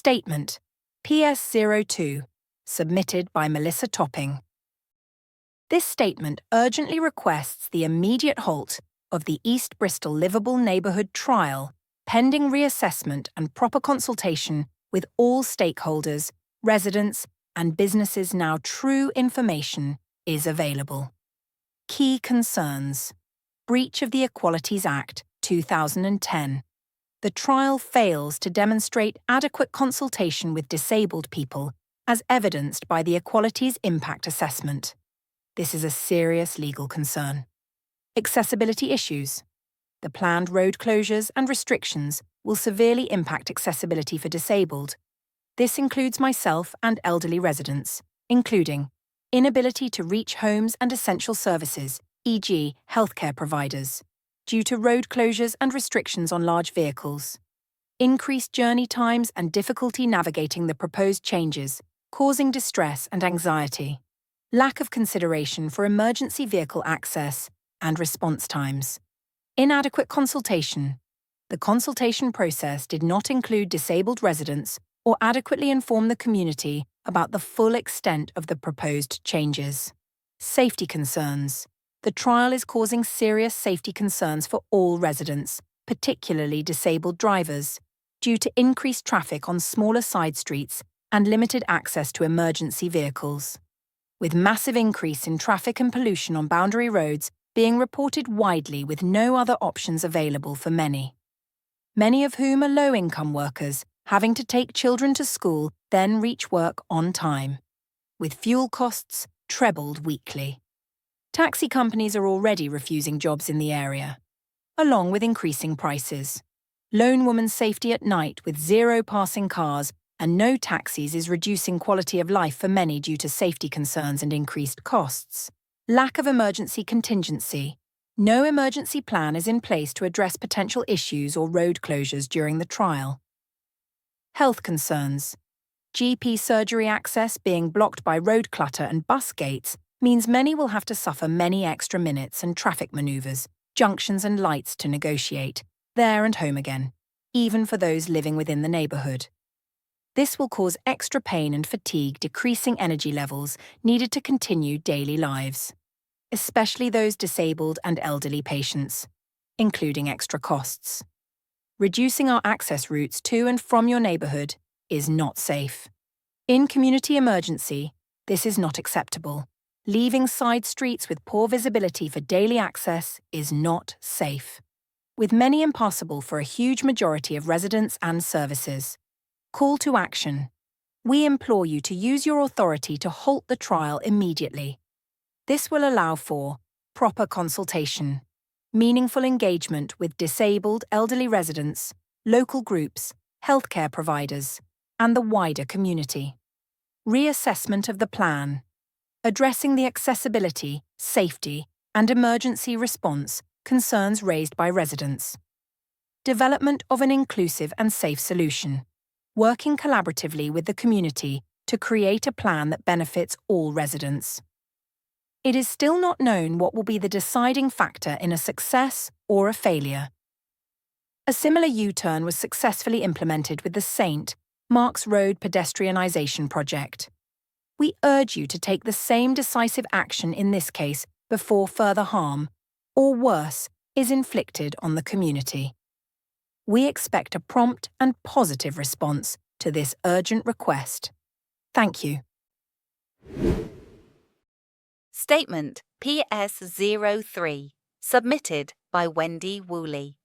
Statement PS02, submitted by Melissa Topping. This statement urgently requests the immediate halt of the East Bristol Liveable Neighbourhood trial, pending reassessment and proper consultation with all stakeholders, residents, and businesses now true information is available. Key concerns: breach of the Equalities Act 2010. The trial fails to demonstrate adequate consultation with disabled people, as evidenced by the Equalities Impact Assessment. This is a serious legal concern. Accessibility issues. The planned road closures and restrictions will severely impact accessibility for disabled. This includes myself and elderly residents, including inability to reach homes and essential services, e.g. healthcare providers, due to road closures and restrictions on large vehicles. Increased journey times and difficulty navigating the proposed changes, causing distress and anxiety. Lack of consideration for emergency vehicle access and response times. Inadequate consultation. The consultation process did not include disabled residents or adequately inform the community about the full extent of the proposed changes. Safety concerns. The trial is causing serious safety concerns for all residents, particularly disabled drivers, due to increased traffic on smaller side streets and limited access to emergency vehicles. With massive increase in traffic and pollution on boundary roads being reported widely with no other options available for many. Many of whom are low-income workers, having to take children to school, then reach work on time, with fuel costs trebled weekly. Taxi companies are already refusing jobs in the area, along with increasing prices. Lone woman's safety at night with 0 passing cars and no taxis is reducing quality of life for many due to safety concerns and increased costs. Lack of emergency contingency. No emergency plan is in place to address potential issues or road closures during the trial. Health concerns. GP surgery access being blocked by road clutter and bus gates means many will have to suffer many extra minutes and traffic manoeuvres, junctions and lights to negotiate, there and home again, even for those living within the neighbourhood. This will cause extra pain and fatigue, decreasing energy levels needed to continue daily lives, especially those disabled and elderly patients, including extra costs. Reducing our access routes to and from your neighbourhood is not safe. In community emergency, this is not acceptable. Leaving side streets with poor visibility for daily access is not safe, with many impassable for a huge majority of residents and services. Call to action. We implore you to use your authority to halt the trial immediately. This will allow for proper consultation, meaningful engagement with disabled elderly residents, local groups, healthcare providers, and the wider community. Reassessment of the plan, addressing the accessibility, safety, and emergency response concerns raised by residents. Development of an inclusive and safe solution, working collaboratively with the community to create a plan that benefits all residents. It is still not known what will be the deciding factor in a success or a failure. A similar U-turn was successfully implemented with the St. Mark's Road pedestrianisation project. We urge you to take the same decisive action in this case before further harm, or worse, is inflicted on the community. We expect a prompt and positive response to this urgent request. Thank you. Statement PS03, submitted by Wendy Woolley.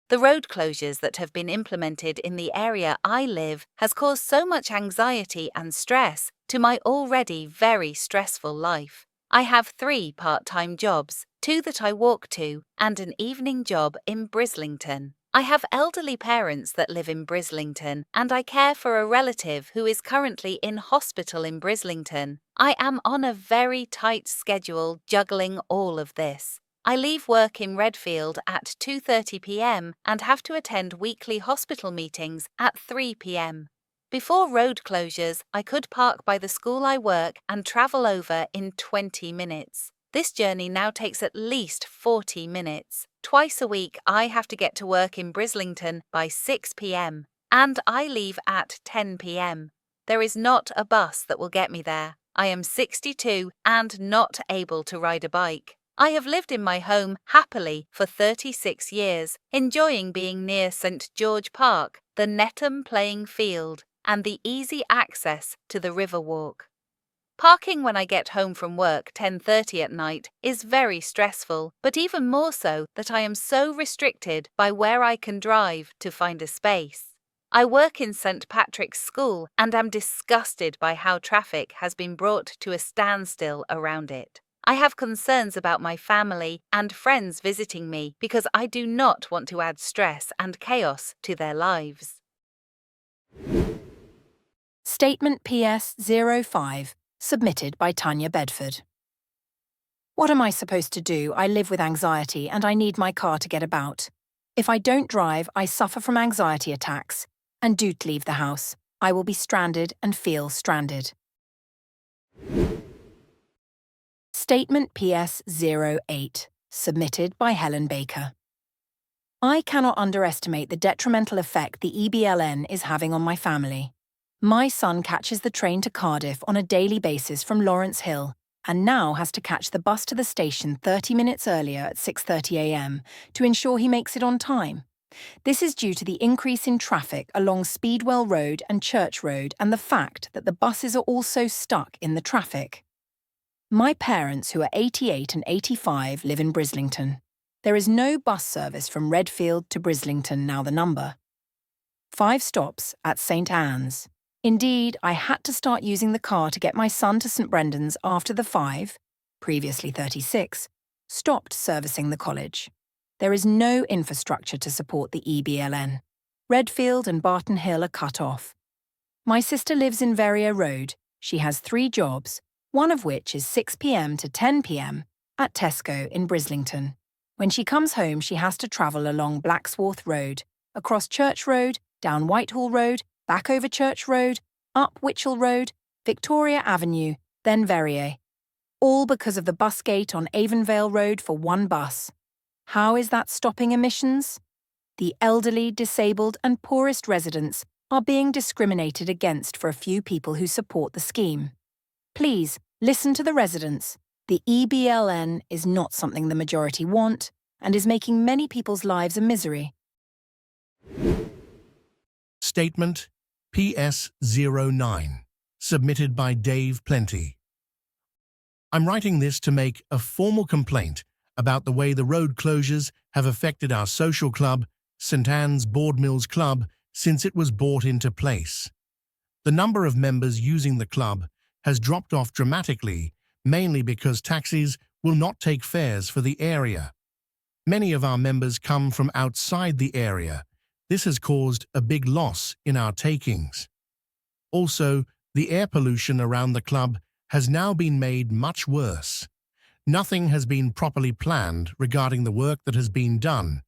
The road closures that have been implemented in the area I live has caused so much anxiety and stress to my already very stressful life. I have 3 part-time jobs, 2 that I walk to, and an evening job in Brislington. I have elderly parents that live in Brislington, and I care for a relative who is currently in hospital in Brislington. I am on a very tight schedule juggling all of this. I leave work in Redfield at 2:30 p.m. and have to attend weekly hospital meetings at 3 p.m. Before road closures, I could park by the school I work and travel over in 20 minutes. This journey now takes at least 40 minutes. Twice a week, I have to get to work in Brislington by 6 p.m. and I leave at 10 p.m. There is not a bus that will get me there. I am 62 and not able to ride a bike. I have lived in my home happily for 36 years, enjoying being near St George Park, the Netham playing field, and the easy access to the Riverwalk. Parking when I get home from work 10:30 at night is very stressful, but even more so that I am so restricted by where I can drive to find a space. I work in St Patrick's School and am disgusted by how traffic has been brought to a standstill around it. I have concerns about my family and friends visiting me because I do not want to add stress and chaos to their lives. Statement PS05, submitted by Tanya Bedford. What am I supposed to do? I live with anxiety and I need my car to get about. If I don't drive, I suffer from anxiety attacks and do leave the house. I will be stranded and feel stranded. Statement PS08, submitted by Helen Baker. I cannot underestimate the detrimental effect the EBLN is having on my family. My son catches the train to Cardiff on a daily basis from Lawrence Hill and now has to catch the bus to the station 30 minutes earlier at 6:30 a.m. to ensure he makes it on time. This is due to the increase in traffic along Speedwell Road and Church Road and the fact that the buses are also stuck in the traffic. My parents, who are 88 and 85, live in Brislington. There is no bus service from Redfield to Brislington, now the number. 5 stops at St Anne's. Indeed, I had to start using the car to get my son to St Brendan's after the 5, previously 36, stopped servicing the college. There is no infrastructure to support the EBLN. Redfield and Barton Hill are cut off. My sister lives in Verrier Road. She has 3 jobs, one of which is 6 p.m. to 10 p.m. at Tesco in Brislington. When she comes home, she has to travel along Blacksworth Road, across Church Road, down Whitehall Road, back over Church Road, up Witchell Road, Victoria Avenue, then Verrier. All because of the bus gate on Avonvale Road for 1 bus. How is that stopping emissions? The elderly, disabled and poorest residents are being discriminated against for a few people who support the scheme. Please, listen to the residents. The EBLN is not something the majority want and is making many people's lives a misery. Statement PS09, submitted by Dave Plenty. I'm writing this to make a formal complaint about the way the road closures have affected our social club, St Anne's Board Mills Club, since it was brought into place. The number of members using the club has dropped off dramatically, mainly because taxis will not take fares for the area. Many of our members come from outside the area. This has caused a big loss in our takings. Also, the air pollution around the club has now been made much worse. Nothing has been properly planned regarding the work that has been done,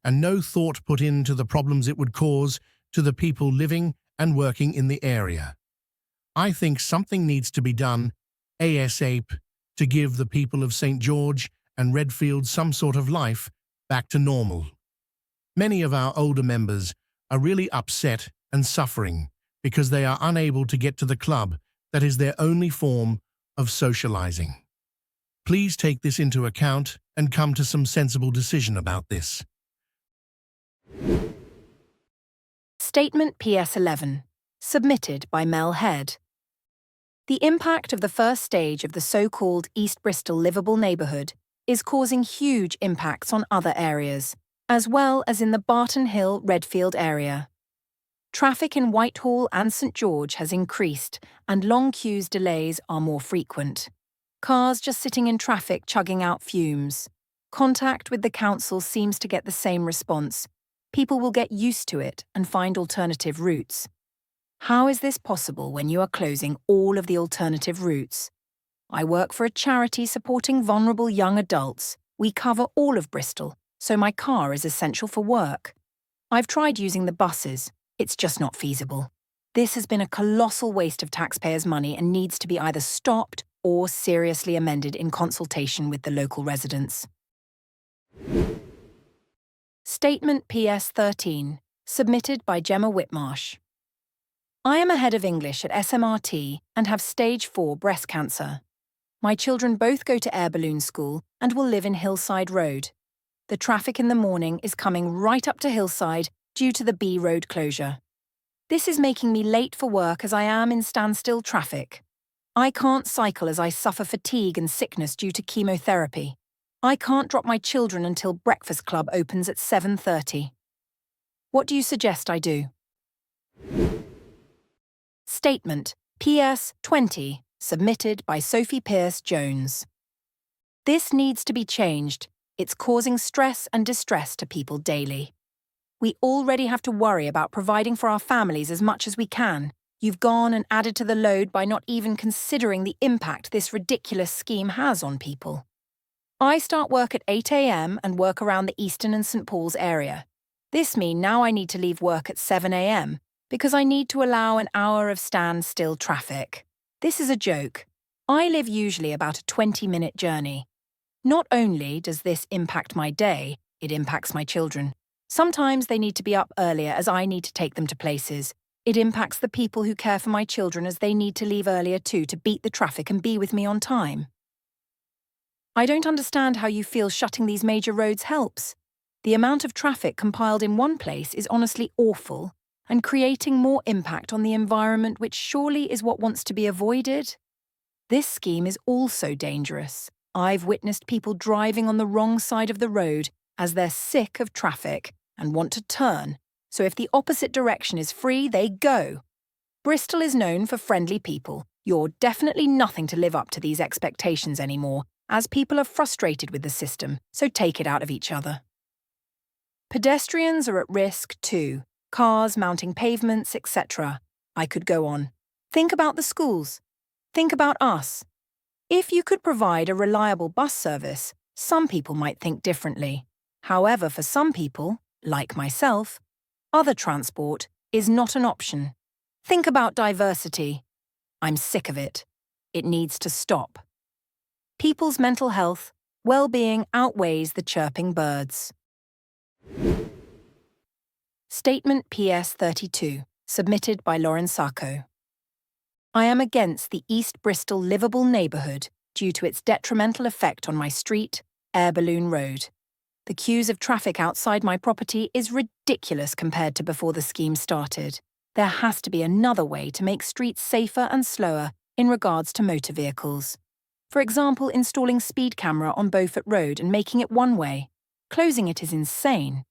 and no thought put into the problems it would cause to the people living and working in the area. I think something needs to be done ASAP to give the people of St George and Redfield some sort of life back to normal. Many of our older members are really upset and suffering because they are unable to get to the club that is their only form of socializing. Please take this into account and come to some sensible decision about this. Statement PS11, submitted by Mel Head. The impact of the first stage of the so-called East Bristol Liveable Neighbourhood is causing huge impacts on other areas, as well as in the Barton Hill Redfield area. Traffic in Whitehall and St George has increased and long queues delays are more frequent. Cars just sitting in traffic chugging out fumes. Contact with the council seems to get the same response. People will get used to it and find alternative routes. How is this possible when you are closing all of the alternative routes? I work for a charity supporting vulnerable young adults. We cover all of Bristol, so my car is essential for work. I've tried using the buses. It's just not feasible. This has been a colossal waste of taxpayers' money and needs to be either stopped or seriously amended in consultation with the local residents. Statement PS13, submitted by Gemma Whitmarsh. I am a head of English at SMRT and have stage 4 breast cancer. My children both go to air balloon school and will live in Hillside Road. The traffic in the morning is coming right up to Hillside due to the B road closure. This is making me late for work as I am in standstill traffic. I can't cycle as I suffer fatigue and sickness due to chemotherapy. I can't drop my children until Breakfast Club opens at 7:30. What do you suggest I do? Statement PS 20, submitted by Sophie Pierce Jones. This needs to be changed. It's causing stress and distress to people daily. We already have to worry about providing for our families as much as we can. You've gone and added to the load by not even considering the impact this ridiculous scheme has on people. I start work at 8 a.m. and work around the Eastern and St Paul's area. This means now I need to leave work at 7 a.m. because I need to allow an hour of standstill traffic. This is a joke. I live usually about a 20-minute journey. Not only does this impact my day, it impacts my children. Sometimes they need to be up earlier as I need to take them to places. It impacts the people who care for my children as they need to leave earlier too to beat the traffic and be with me on time. I don't understand how you feel shutting these major roads helps. The amount of traffic compiled in one place is honestly awful and creating more impact on the environment, which surely is what wants to be avoided. This scheme is also dangerous. I've witnessed people driving on the wrong side of the road as they're sick of traffic and want to turn, so if the opposite direction is free, they go. Bristol is known for friendly people. You're definitely nothing to live up to these expectations anymore, as people are frustrated with the system, so take it out of each other. Pedestrians are at risk too. Cars mounting pavements, etc. I could go on. Think about the schools. Think about us. If you could provide a reliable bus service, some people might think differently. However, for some people, like myself, other transport is not an option. Think about diversity. I'm sick of it. It needs to stop. People's mental health, well-being outweighs the chirping birds. Statement PS 32, submitted by Lauren Sacco. I am against the East Bristol Liveable Neighbourhood due to its detrimental effect on my street, Air Balloon Road. The queues of traffic outside my property is ridiculous compared to before the scheme started. There has to be another way to make streets safer and slower in regards to motor vehicles. For example, installing speed camera on Beaufort Road and making it one-way. Closing it is insane.